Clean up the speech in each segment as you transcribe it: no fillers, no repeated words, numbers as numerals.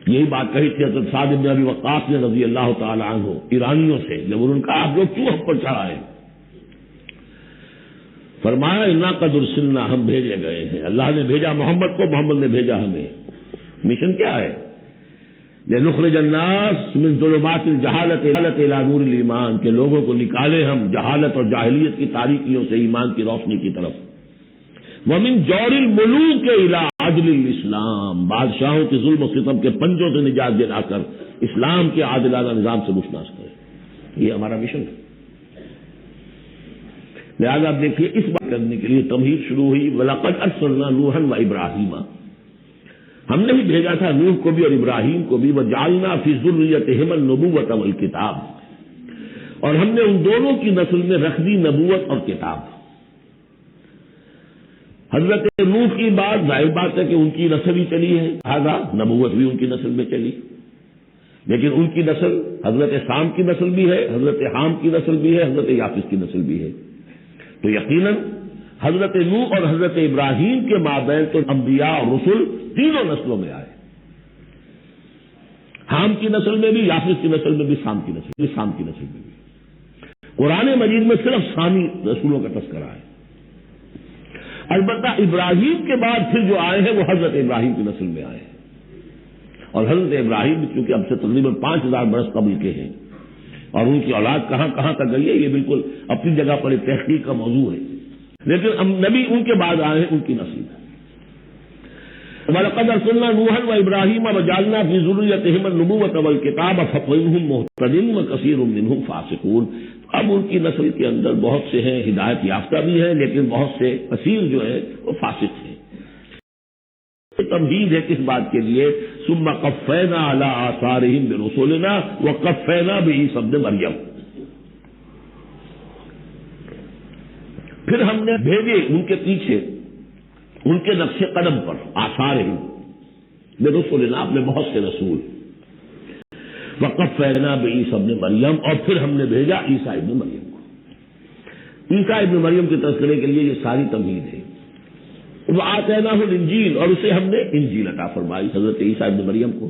یہی بات کہی تھی حضرت سعد بن ابی وقاص نے رضی اللہ تعالی عنہ ایرانیوں سے، جب انہوں نے کہا آپ لوگ کیوں ہم پر چڑھائے؟ فرمایا انا قد ارسلنا، ہم بھیجے گئے ہیں، اللہ نے بھیجا محمد کو، محمد نے بھیجا ہمیں۔ مشن کیا ہے؟ لنخرج الناس من ظلمات الجہالت الى نور الایمان، کہ لوگوں کو نکالے ہم جہالت اور جاہلیت کی تاریکیوں سے ایمان کی روشنی کی طرف۔ ومن جور الملوک الى عدل الاسلام، بادشاہوں کے ظلم و ستم کے پنجوں سے نجات دلا کر اسلام کے عادلانہ نظام سے مشناس کرے، یہ ہمارا مشن ہے۔ لہذا آپ دیکھیے اس بات کرنے کے لیے تمہید شروع ہوئی، وَلَقَدْ أَرْسَلْنَا نُوحًا وَإِبْرَاهِيمَ، ہم نے بھی بھیجا تھا نوح کو بھی اور ابراہیم کو بھی، وَجَعَلْنَا فِي ذُرِّيَّتِهِمَا النُّبُوَّةَ وَالْكِتَابَ، اور ہم نے ان دونوں کی نسل میں رکھ دی نبوت اور کتاب۔ حضرت نوح کی بات ظاہر بات ہے کہ ان کی نسل ہی چلی ہے، لہذا نبوت بھی ان کی نسل میں چلی، لیکن ان کی نسل حضرت سام کی نسل بھی ہے، حضرت حام کی نسل بھی ہے، حضرت یافس کی نسل بھی ہے، تو یقیناً حضرت نوح اور حضرت ابراہیم کے مابین تو انبیاء اور رسل تینوں نسلوں میں آئے، حام کی نسل میں بھی، یافس کی نسل میں بھی، سام کی نسل میں بھی۔ قرآن مجید میں صرف سامی رسولوں کا تذکرہ ہے، البتہ ابراہیم کے بعد پھر جو آئے ہیں وہ حضرت ابراہیم کی نسل میں آئے ہیں، اور حضرت ابراہیم چونکہ اب سے تقریباً 5000 برس قبل کے ہیں، اور ان کی اولاد کہاں کہاں تک گئی ہے یہ بالکل اپنی جگہ پر ایک تحقیق کا موضوع ہے، لیکن نبی ان کے بعد آئے ہیں، ان کی نسل میں۔ وَلَقَدْ أَرْسَلْنَا نُوحًا وَإِبْرَاهِيمَ وَجَعَلْنَا فِي ذُرِّيَّتِهِمَا النُّبُوَّةَ وَالْكِتَابَ فَمِنْهُم مُّهْتَدٍ وَكَثِيرٌ مِّنْهُمْ فَاسِقُونَ۔ اب ان کی نسل کے اندر بہت سے ہیں ہدایت یافتہ بھی ہیں، لیکن بہت سے کثیر جو ہے وہ فاسق ہیں۔ تمہید ہے کس بات کے لیے؟ ثم قفینا علی آثارہم برسولنا وقفینا بعیسی ابن مریم، پھر ہم نے بھیجے ان کے پیچھے ان کے نقش قدم پر، آثارہم برسولنا، اپنے بہت سے رسول، وقفینا بعیسی ابن مریم، اور پھر ہم نے بھیجا عیسیٰ ابن مریم کو۔ عیسیٰ ابن مریم کے تذکرے کے لیے یہ ساری تمہید ہے۔ وآتیناہ الانجیل، اور اسے ہم نے انجیل عطا فرمائی حضرت عیسیٰ ابن مریم کو۔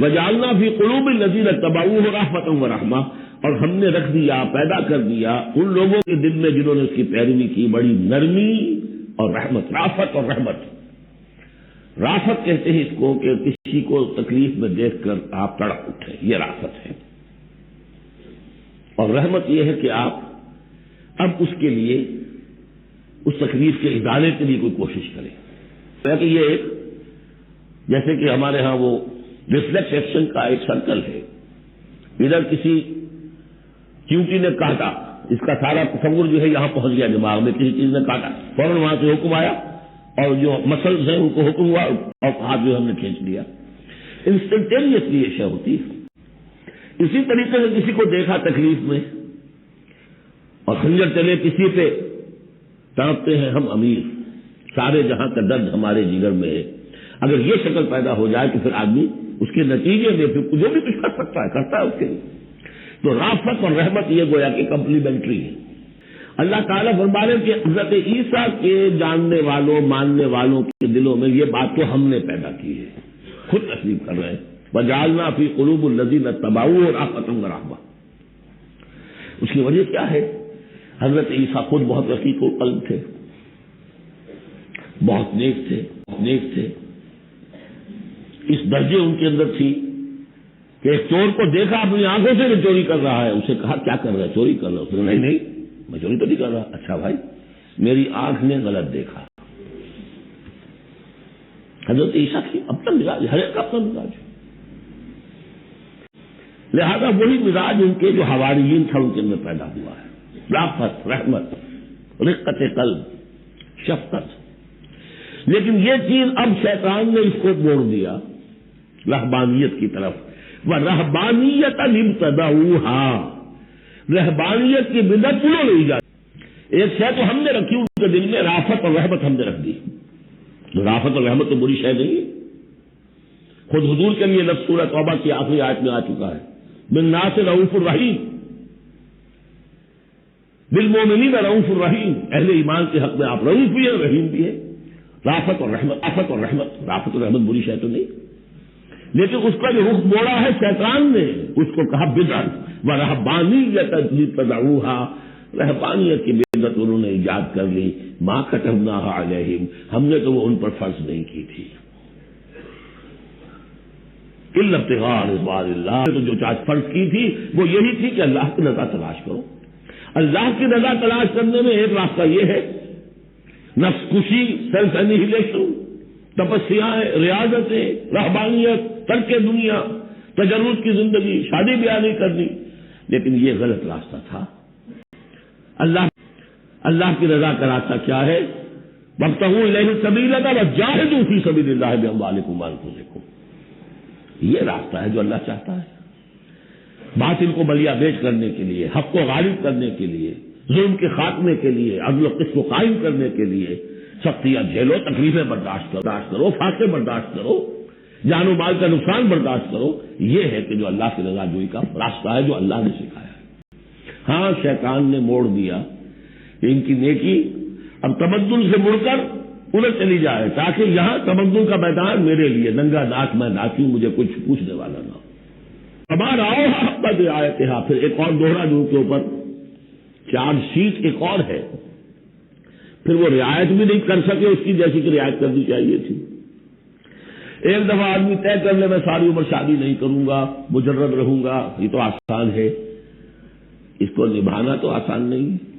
وجعلنا فی قلوب الذین اتبعوہ رأفۃ ورحمۃ، اور ہم نے رکھ دیا، پیدا کر دیا ان لوگوں کے دل میں جنہوں نے اس کی پیروی کی، بڑی نرمی اور رحمت، رافت اور رحمت۔ رافت کہتے ہیں اس کو کہ کسی کو تکلیف میں دیکھ کر آپ تڑپ اٹھیں، یہ رافت ہے، اور رحمت یہ ہے کہ آپ اب اس کے لیے اس تکلیف کے ازالے کے لیے کوئی کوشش کریں۔ کہ یہ ایک جیسے کہ ہمارے ہاں وہ ریفلیکس ایکشن کا ایک سرکل ہے، ادھر کسی چیونٹی نے کاٹا، اس کا سارا تصور جو ہے یہاں پہنچ گیا دماغ میں، کسی چیز نے کاٹا، فوراً وہاں سے حکم آیا اور جو مسلز ہیں ان کو حکم ہوا اور ہاتھ جو ہم نے کھینچ لیا، انسٹنٹینیسلی یہ شے ہوتی ہے۔ اسی طریقے سے کسی کو دیکھا تکلیف میں اور خنجر چلے کسی پہ، تڑپتے ہیں ہم امیر، سارے جہاں کا درد ہمارے جگر میں ہے، اگر یہ شکل پیدا ہو جائے تو پھر آدمی اس کے نتیجے میں پھر جو بھی کچھ کر سکتا ہے کرتا ہے اس کے لیے۔ تو رافت اور رحمت یہ گویا کہ کمپلیمنٹری ہے۔ اللہ تعالیٰ فرما رہے کہ حضرت عیسیٰ کے جاننے والوں ماننے والوں کے دلوں میں یہ بات تو ہم نے پیدا کی ہے، خود تسلیم کر رہے ہیں۔ وجعلنا فی قلوب الذین اتبعوہ رأفۃ ورحمۃ، اس کی وجہ کیا ہے؟ حضرت عیسیٰ خود بہت رقیق القلب تھے، بہت نیک تھے، اس درجے ان کے اندر تھی کہ ایک چور کو دیکھا اپنی آنکھوں سے وہ چوری کر رہا ہے، اسے کہا کیا کر رہا ہے؟ چوری کر رہا ہے۔ اس نے نہیں میں چوری تو نہیں کر رہا۔ اچھا بھائی میری آنکھ نے غلط دیکھا۔ حضرت عیسیٰ کی اپنا مزاج، ہر ایک کا اپنا مزاج، لہذا وہی مزاج ان کے جو حواریین تھا ان کے اندر پیدا ہوا ہے، رافت، رحمت، رقت قلب، شفقت۔ لیکن یہ چیز اب شیطان نے اس کو موڑ دیا رہبانیت کی طرف۔ وَرَهْبَانِيَّةً ابْتَدَعُوهَا، رہبانیت کی بدعت انہوں نے ایجاد، ایک شے تو ہم نے رکھی ان کے دل میں، رافت اور رحمت ہم نے رکھ دی۔ رافت اور رحمت تو بری شے نہیں ہے، خود حضور کے لیے لفظ سورہ توبہ کی آخری آیت میں آ چکا ہے، بالناس رؤوف الرحیم، بالمومنین رؤوف الرحیم، اہل ایمان کے حق میں آپ رؤوف بھی ہیں رحیم بھی ہیں۔ رافت اور رحمت، رافت اور رحمت، رافت اور رحمت بری شے تو نہیں۔ لیکن اس کا جو رخ موڑا ہے شیطان نے، اس کو کہا بدعت و رہبانیت ابتدعوہا، رہبانیت کی بدعت انہوں نے ایجاد کر لی، ما کتبناہا علیہم، ہم نے تو وہ ان پر فرض نہیں کی تھی، الا ابتغاء رضوان اللہ، تو جو چاہت فرض کی تھی وہ یہی تھی کہ اللہ کی رضا تلاش کرو۔ اللہ کی رضا تلاش کرنے میں ایک راستہ یہ ہے، نفس کشی، سیلف انہیلیشن، تپسیاں، ریاضتیں، رہبانیت، ترک دنیا، تجرد کی زندگی، شادی بیاہ نہیں کرنی، لیکن یہ غلط راستہ تھا۔ اللہ کی رضا کا راستہ کیا ہے؟ وابتغوا الیہ السبیل وجاہدوا فی سبیل اللہ باموالکم وانفسکم، یہ راستہ ہے جو اللہ چاہتا ہے، باطل کو بلیا بیچ کرنے کے لیے، حق کو غالب کرنے کے لیے، ظلم کے خاتمے کے لیے، عدل و قسط کو قائم کرنے کے لیے، سختیاں جھیلو، تکلیفیں برداشت کرو، فاقے برداشت کرو، جان و مال کا نقصان برداشت کرو، یہ ہے کہ جو اللہ کی رضا جوئی کا راستہ ہے جو اللہ نے سکھایا ہے۔ ہاں شیطان نے موڑ دیا کہ ان کی نیکی اب تمدن سے مڑ کر ادھر چلی جائے، تاکہ یہاں تمدن کا میدان میرے لیے ننگا ناچ میں ناچوں، مجھے کچھ پوچھنے والا نہ ہو۔ ہمارا حق رعایتہا، پھر ایک اور دوہرا جو کے اوپر چارج شیٹ ایک اور ہے، پھر وہ رعایت بھی نہیں کر سکے اس کی جیسی کہ رعایت کرنی چاہیے تھی۔ ایک دفعہ آدمی طے کر لے میں ساری عمر شادی نہیں کروں گا، مجرد رہوں گا، یہ تو آسان ہے، اس کو نبھانا تو آسان نہیں ہے۔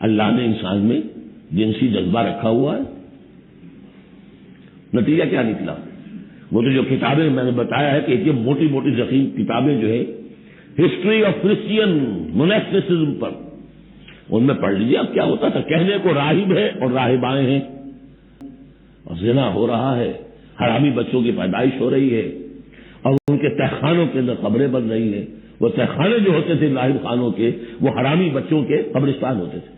اللہ نے انسان میں جنسی جذبہ رکھا ہوا ہے، نتیجہ کیا نکلا؟ وہ تو جو کتابیں میں نے بتایا ہے کہ یہ موٹی موٹی ضخیم کتابیں جو ہے ہسٹری آف کرسچین موناسٹیسزم پر، ان میں پڑھ لیجیے اب کیا ہوتا تھا۔ کہنے کو راہب ہے اور راہبائیں ہیں، اور زنا ہو رہا ہے، حرامی بچوں کی پیدائش ہو رہی ہے، اور ان کے تہخانوں کے اندر قبریں بن رہی ہیں۔ وہ تہخانے جو ہوتے تھے راہب خانوں کے، وہ حرامی بچوں کے قبرستان ہوتے تھے۔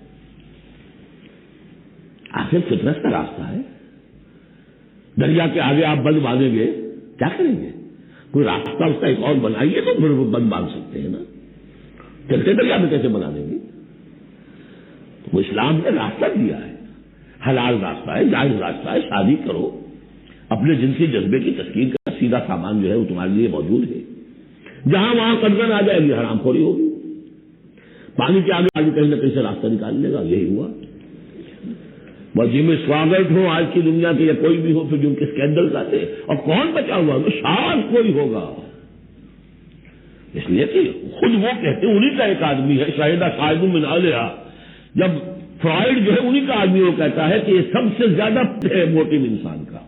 آخر فطرت کا راستہ ہے، دریا کے آگے آپ بند باندھیں گے کیا کریں گے؟ کوئی راستہ اس کا ایک اور بنائیے تو پھر وہ بند باندھ سکتے ہیں نا، چلتے دریا میں کیسے بنا دیں گے؟ وہ اسلام نے راستہ دیا ہے، حلال راستہ ہے، جائز راستہ ہے، شادی کرو، اپنے جنسی جذبے کی تسکین کا سیدھا سامان جو ہے وہ تمہارے لیے موجود ہے، جہاں وہاں قدغن آ جائے گی حرام خوری ہوگی، پانی کے آگے کہیں نہ کہیں سے راستہ نکال لے گا، یہی ہوا۔ بس جن میں سواگت ہو آج کی دنیا کے یا کوئی بھی ہو، پھر جن کے اسکینڈل آتے اور کون بچا ہوا ہے؟ شاید کوئی ہوگا، اس لیے کہ خود وہ کہتے ہیں، انہی کا ایک آدمی ہے شاہدہ شاہد من اہلہا، جب فرائڈ جو ہے انہی کا آدمی وہ کہتا ہے کہ یہ سب سے زیادہ موٹیو انسان کا،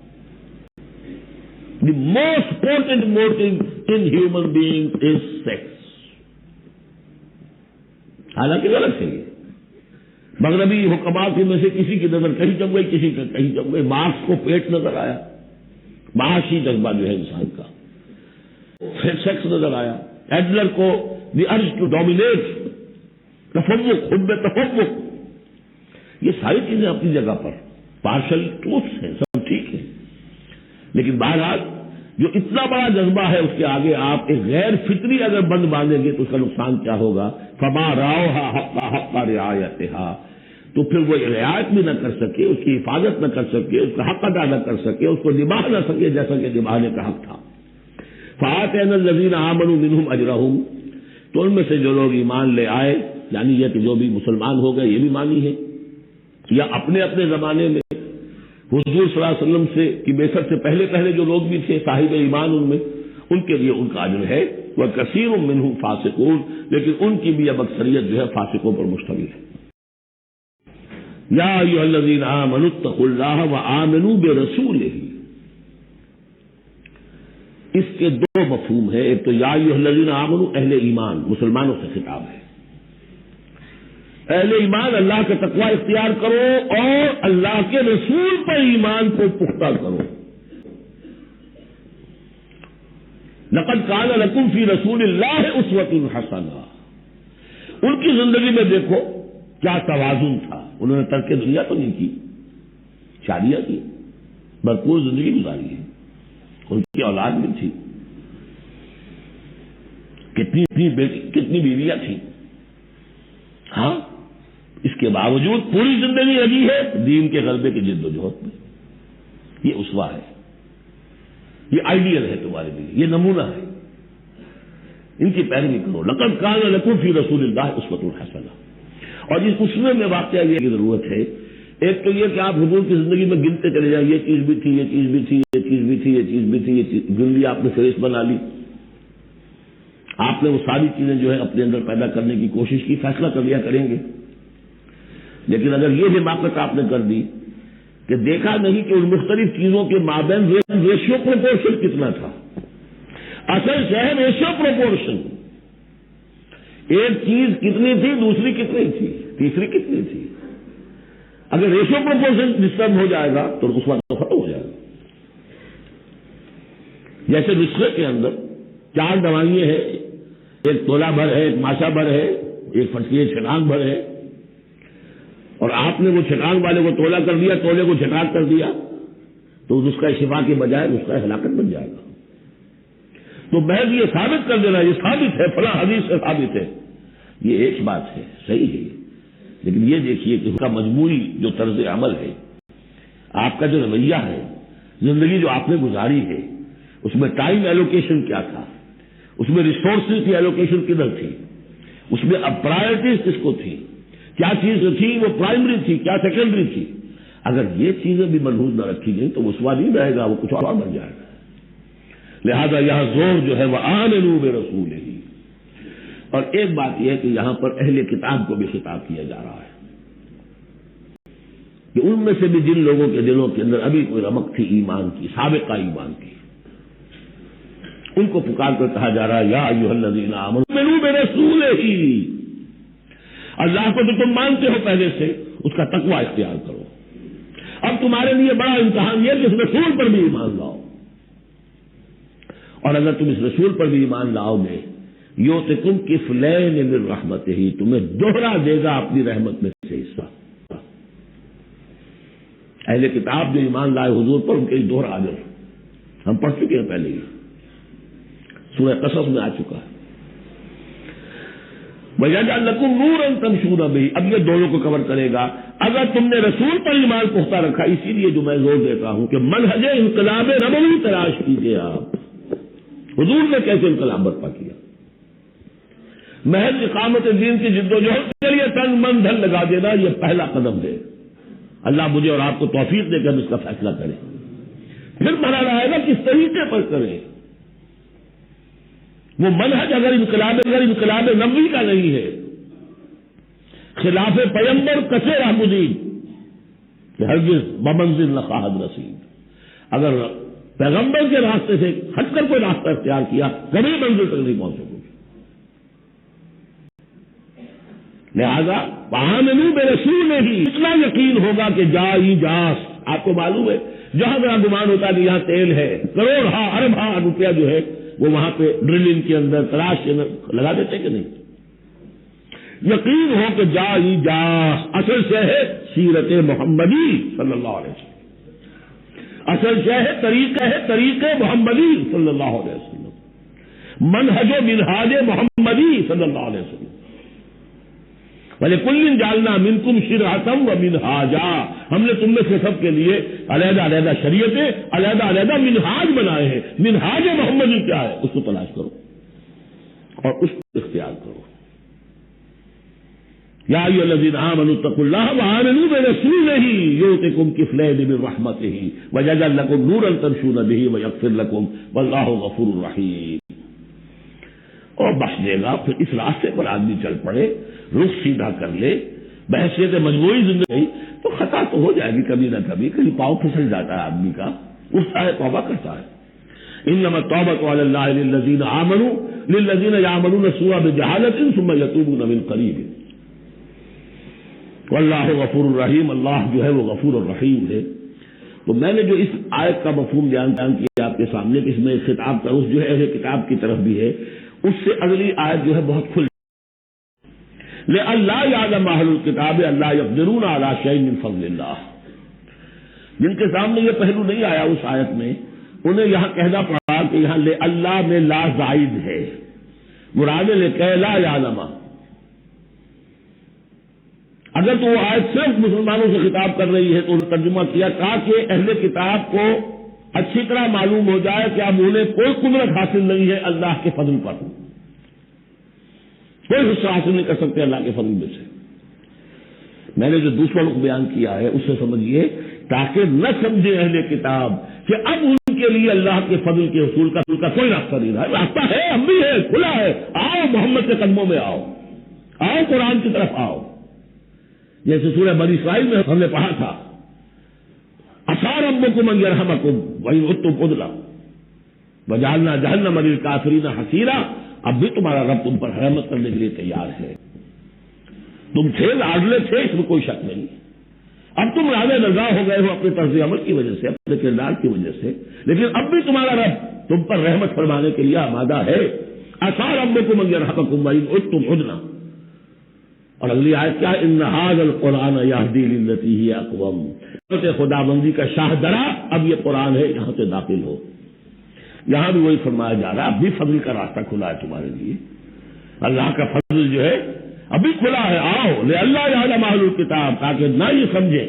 the most important motive in human being is sex. حالانکہ غلط ہے، یہ مغربی حکمات میں سے کسی کی نظر کہیں جم گئی، کسی کا کہیں جم گئی، مارکس کو پیٹ نظر آیا، معاشی جذبہ جو ہے انسان کا، سیکس نظر آیا، ایڈلر کو دی ارج ٹو ڈومینیٹ، تفوق، خود میں تفوق، یہ ساری چیزیں اپنی جگہ پر پارشل ٹروتھس ہیں، سب ٹھیک ہے، لیکن بہرحال جو اتنا بڑا جذبہ ہے اس کے آگے آپ ایک غیر فطری اگر بند باندھیں گے تو اس کا نقصان کیا ہوگا؟ فما رعوها حق رعایتہا، تو پھر وہ رعایت بھی نہ کر سکے، اس کی حفاظت نہ کر سکے، اس کا حق ادا نہ کر سکے، اس کو نبھا نہ سکے جیسا کہ نبھانے کا حق تھا۔ فآتینا الذین آمنوا منہم اجرہم، تو ان میں سے جو لوگ ایمان لے آئے، یعنی یہ کہ جو بھی مسلمان ہو گئے، یہ بھی مانی ہے، یا اپنے اپنے زمانے میں حضور صلی اللہ علیہ وسلم سے کی بعثت سے پہلے جو لوگ بھی تھے صاحب ایمان، ان میں ان کے لیے ان کا اجر ہے، وَكَثِيرٌ مِّنْهُمْ فَاسِقُونَ، لیکن ان کی بھی اب اکثریت جو ہے فاسقوں پر مشتمل ہے۔ یا ایھا الذین آمنوا اتقوا اللہ وآمنوا برسولہ، اس کے دو مفہوم ہیں، ایک تو یا ایھا الذین آمنوا اہل ایمان، مسلمانوں سے خطاب ہے، اہل ایمان اللہ کا تقوی اختیار کرو اور اللہ کے رسول پر ایمان کو پختہ کرو۔ لقد کان لکم فی رسول اللہ اسوۃ حسنہ، ان کی زندگی میں دیکھو کیا توازن تھا، انہوں نے ترک دنیا تو نہیں کی، شادیاں کی، بھرپور زندگی گزاری ہے، ان کی اولاد بھی تھی، کتنی بیویاں تھیں، ہاں اس کے باوجود پوری زندگی لگی ہے دین کے غلبے کی جد و جہد میں، یہ اسوہ ہے۔ یہ آئیڈیل ہے تمہارے لیے، یہ نمونہ ہے، ان کی پیروی کرو. لقد کان لکم فی رسول اللہ اسوۃ حسنہ. اور اس اسوے میں واقعہ یہ کی ضرورت ہے، ایک تو یہ کہ آپ حضور کی زندگی میں گنتے چلے جائیں، یہ چیز بھی تھی، یہ چیز بھی تھی، یہ چیز بھی تھی، یہ چیز بھی تھی، یہ چیز گن لی آپ نے، فہرست بنا لی. آپ نے وہ ساری چیزیں جو ہے اپنے اندر پیدا کرنے کی کوشش کی، فیصلہ کر لیا کریں گے. لیکن اگر یہ حماقت آپ نے کر دی کہ دیکھا نہیں کہ ان مختلف چیزوں کے مابین ریشیو پروپورشن کتنا تھا. اصل شہر ریشیو پروپورشن، ایک چیز کتنی تھی، دوسری کتنی تھی، تیسری کتنی تھی. اگر ریشیو پروپورشن ڈسٹرب ہو جائے گا تو اس وقت ختم ہو جائے گا. جیسے نسخے کے اندر 4 دوائیں ہیں، ایک تولہ بھر ہے، ایک ماشا بھر ہے، ایک فٹکی چھٹانگ بھر ہے، اور آپ نے وہ چھٹانگ والے کو تولہ کر دیا، تولے کو چھٹانگ کر دیا، تو اس کا شفا کے بجائے اس کا ہلاکت بن جائے گا. تو محض یہ ثابت کر دینا یہ ثابت ہے، فلاں حدیث سے ثابت ہے، یہ ایک بات ہے، صحیح ہے. لیکن یہ دیکھیے کہ اس کا مجموعی جو طرز عمل ہے، آپ کا جو رویہ ہے، زندگی جو آپ نے گزاری ہے، اس میں ٹائم ایلوکیشن کیا تھا، اس میں ریسورسز کی ایلوکیشن کدھر تھی، اس میں اب پرائرٹیز کس کو تھی، کیا چیز تھی وہ پرائمری تھی، کیا سیکنڈری تھی. اگر یہ چیزیں بھی ملحوظ نہ رکھی گئی تو وہ سوا نہیں رہے گا، وہ کچھ اور بن جائے گا. لہذا یہاں زور جو ہے وہ آمنوا برسولہ. اور ایک بات یہ ہے کہ یہاں پر اہل کتاب کو بھی خطاب کیا جا رہا ہے کہ ان میں سے بھی جن لوگوں کے دلوں کے اندر ابھی کوئی رمق تھی ایمان کی، سابقہ ایمان کی، ان کو پکار کر کہا جا رہا ہے یا ایھا الذین آمنوا آمنوا برسولہ. اللہ کو تو تم مانتے ہو پہلے سے، اس کا تقوی اختیار کرو. اب تمہارے لیے بڑا امتحان یہ کہ اس رسول پر بھی ایمان لاؤ. اور اگر تم اس رسول پر بھی ایمان لاؤ گے، یؤتکم کفلین من رحمتہ، تمہیں دوہرا دے گا اپنی رحمت میں سے حصہ. اہل کتاب جو ایمان لائے حضور پر، ان کے دوہرا اجر ہم پڑھ چکے ہیں پہلے ہی، سورہ قصص میں آ چکا ہے. وَيَجْعَلْ لَكُمْ نُورًا تَمْشُونَ بِهِ. اب یہ دونوں کو کور کرے گا. اگر تم نے رسول پر ایمان پختہ رکھا، اسی لیے جو میں زور دیتا ہوں کہ منہج انقلاب نبوی تلاش کیجیے. آپ حضور نے کیسے انقلاب برپا کیا، محض اقامت دین کی جد و جہد کے لیے تن من دھن لگا دینا، یہ پہلا قدم ہے. اللہ مجھے اور آپ کو توفیق دے کر اس کا فیصلہ کرے. پھر مرحلہ آئے گا کس طریقے پر کریں. وہ منہج اگر انقلاب نبوی کا نہیں ہے، خلاف پیمبر کسے رحمدین کہ ہرگز بمنزل نخواہد رسید. اگر پیغمبر کے راستے سے ہٹ کر کوئی راستہ اختیار کیا، کبھی منزل تک نہیں پہنچے گے. لہذا آمنوا برسولہ ہی اتنا یقین ہوگا کہ جائی جاس. آپ کو معلوم ہے جہاں جہاں گمان ہوتا ہے کہ یہاں تیل ہے، کروڑ ارب روپیہ جو ہے وہ وہاں پہ ڈرلنگ کے اندر، تلاش کے اندر لگا دیتے کہ نہیں. یقین ہو کہ جائی جاس اصل سے ہے سیرت محمدی صلی اللہ علیہ وسلم. اصل شے ہے طریق محمدی صلی اللہ علیہ وسلم، منہج و منہاج محمدی صلی اللہ علیہ وسلم. وَلِكُلٍّ جَعَلْنَا مِنْكُمْ شِرْعَةً وَمِنْهَاجًا. ہم نے تم میں سے سب کے لیے علیحدہ علیحدہ شریعتیں، علیحدہ علیحدہ منہاج بنائے ہیں. منہاج محمدی کیا ہے، اس کو تلاش کرو اور اس کو اختیار کرو. یا ایھا الذین آمنوا اتقوا اللہ وآمنوا برسولہ یؤتکم کفلین من رحمتہ ویجعل لکم نورا تمشون بہ ویغفر لکم واللہ غفور رحیم. اور بخش دے گا. پھر اس راستے پر آدمی چل پڑے، رخ سیدھا کر لے، بحیثیت مجموعی زندگی، تو خطا تو ہو جائے گی کبھی نہ کبھی، کہیں پاؤں پھسل جاتا ہے آدمی کا، اٹھتا ہے توبہ کرتا ہے. انما التوبۃ علی اللہ للذین آمنوا للذین یعملون السوء بجہالۃ ثم یتوبون من قریب واللہ غفور الرحیم. اللہ جو ہے وہ غفور الرحیم ہے. تو میں نے جو اس آیت کا مفہوم بیان کیا آپ کے سامنے کہ اس میں خطاب کا رخ جو ہے اہل کتاب کی طرف بھی ہے، اس سے اگلی آیت جو ہے بہت کھل لئلا یعلم اہل الکتاب الا یقدرون علی شیء من فضل اللہ. جن کے سامنے یہ پہلو نہیں آیا اس آیت میں، انہیں یہاں کہنا پڑا کہ یہاں اللہ میں لا زائد ہے، مراد لا یعلم. اگر تو وہ آیت صرف مسلمانوں سے خطاب کر رہی ہے تو انہوں نے ترجمہ کیا تاکہ اہل کتاب کو اچھی طرح معلوم ہو جائے کہ اب انہیں کوئی قدرت حاصل نہیں ہے اللہ کے فضل پر، کوئی حصہ حاصل نہیں کر سکتے اللہ کے فضل میں سے۔ میں نے جو دوسرا رخ بیان کیا ہے اس سے سمجھیے تاکہ نہ سمجھے اہل کتاب کہ اب ان کے لیے اللہ کے فضل کے حصول کا کوئی راستہ نہیں رہا ہے۔ راستہ ہے، ہم بھی ہے، کھلا ہے، آؤ محمد کے قدموں میں آؤ، آؤ قرآن کی طرف آؤ۔ جیسے سورہ بنی اسرائیل میں ہم نے پڑھا تھا عسیٰ ربکم ان یرحمکم وان عدتم عدلا وجعلنا جہنم للکافرین حصیرا، اب بھی تمہارا رب تم پر رحمت کرنے کے لیے تیار ہے۔ تم تھے لاڈلے تھے، اس میں کوئی شک نہیں، اب تم راضی رضا ہو گئے ہو اپنے طرز عمل کی وجہ سے، اپنے کردار کی وجہ سے، لیکن اب بھی تمہارا رب تم پر رحمت فرمانے کے لیے آمادہ ہے۔ عسیٰ ربکم ان یرحمکم وان عدتم عدلا، اور اگلی آیت کیا، ان ھذا القرآن یہدی للتی ہی اقوم، خدا بندی کا شاہ درا اب یہ قرآن ہے، یہاں سے داخل ہو۔ یہاں بھی وہی فرمایا جا رہا ہے اب بھی فضل کا راستہ کھلا ہے تمہارے لیے، اللہ کا فضل جو ہے ابھی کھلا ہے، آؤ لے اللہ یعلم اہل الکتاب، تاکہ نہ یہ سمجھے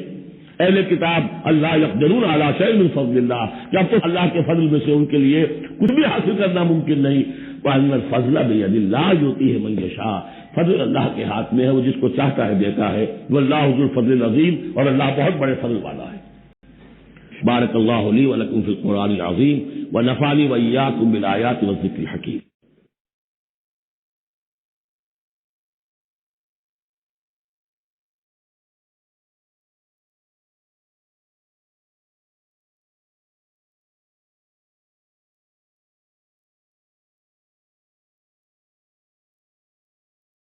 اہل کتاب اللہ یقدرون علی شیء من فضل اللہ، کہ اب تو اللہ کے فضل میں سے ان کے لیے کچھ بھی حاصل کرنا ممکن نہیں۔ وَأَنَّ الْفَضْلَ بِيَدِ اللَّهِ يُؤْتِيهِ مَن يَشَاءُ، فضل اللہ کے ہاتھ میں ہے، وہ جس کو چاہتا ہے دیتا ہے۔ وَاللَّهُ ذُو الْفَضْلِ الْعَظِيمِ، اور اللہ بہت بڑے فضل والا ہے۔ بارک اللہ لی ولکم فی القرآن العظیم ونفعنی وإیاکم بالآیات والذکر الحکیم۔